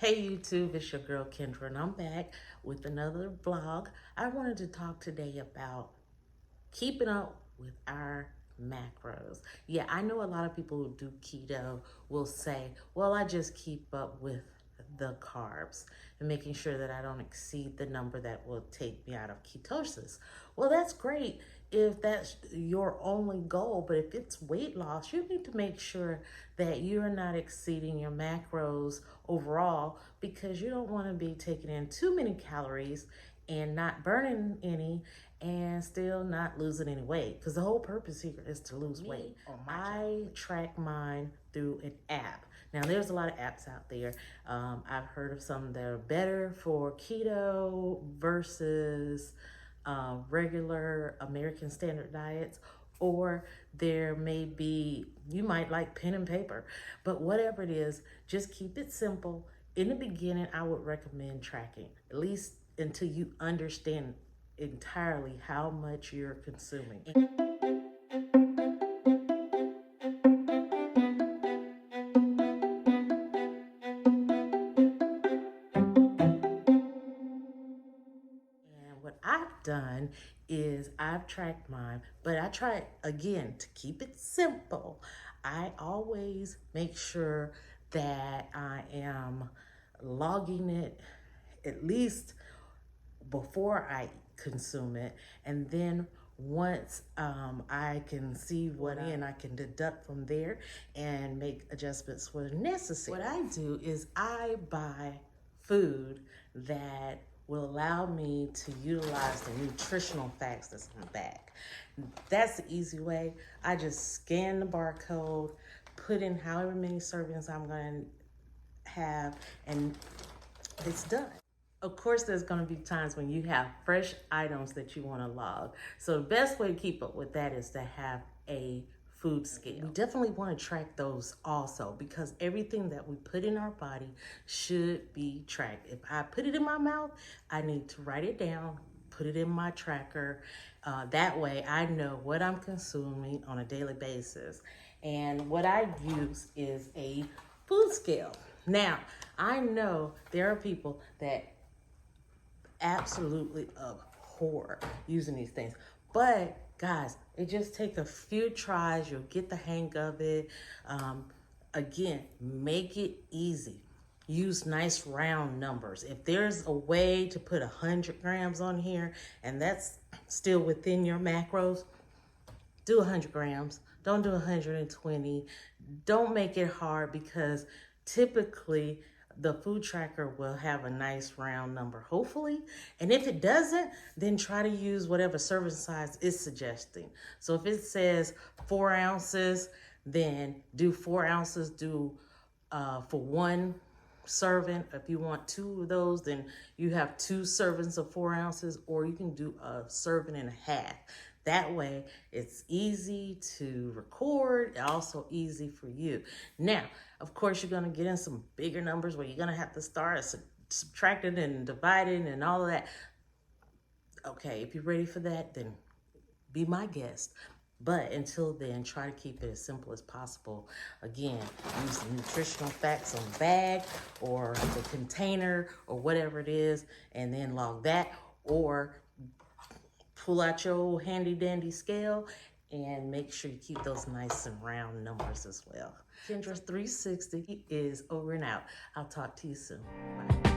Hey YouTube, it's your girl Kendra and I'm back with another vlog. I wanted to talk today about keeping up with our macros. Yeah, I know a lot of people who do keto will say, well, I just keep up with the carbs and making sure that I don't exceed the number that will take me out of ketosis. Well, that's great if that's your only goal, but if it's weight loss, you need to make sure that you're not exceeding your macros overall, because you don't want to be taking in too many calories and not burning any and still not losing any weight, because the whole purpose here is to lose weight. I track mine through an app. Now, there's a lot of apps out there. I've heard of some that are better for keto versus regular American standard diets, or there may be, you might like pen and paper, but whatever it is, just keep it simple. In the beginning, I would recommend tracking, at least until you understand entirely how much you're consuming. And what I've done is I've tracked mine, but I try again to keep it simple. I always make sure that I am logging it at least before I consume it, and then once I can see what in, I can deduct from there and make adjustments where necessary. What I do is I buy food that will allow me to utilize the nutritional facts that's on the back. That's the easy way. I just scan the barcode, put in however many servings I'm going to have, and it's done. Of course, there's going to be times when you have fresh items that you want to log. So the best way to keep up with that is to have a food scale. We definitely want to track those also, because everything that we put in our body should be tracked. If I put it in my mouth, I need to write it down, put it in my tracker. That way I know what I'm consuming on a daily basis. And what I use is a food scale. Now, I know there are people that absolutely abhor using these things, but guys, it just takes a few tries. You'll get the hang of it. Again, make it easy. Use nice round numbers. If there's a way to put 100 grams on here and that's still within your macros, do 100 grams. Don't do 120. Don't make it hard, because typically the food tracker will have a nice round number, hopefully. And if it doesn't, then try to use whatever serving size it's suggesting. So if it says 4 ounces, then do 4 ounces. Do for one serving. If you want 2 of those, then you have 2 servings of 4 ounces, or you can do a serving and a half. That way, it's easy to record, also easy for you. Now, of course, you're gonna get in some bigger numbers where you're gonna have to start subtracting and dividing and all of that. Okay, if you're ready for that, then be my guest. But until then, try to keep it as simple as possible. Again, use the nutritional facts on the bag or the container or whatever it is, and then log that, or pull out your old handy dandy scale and make sure you keep those nice and round numbers as well. Kendra 360 is over and out. I'll talk to you soon. Bye.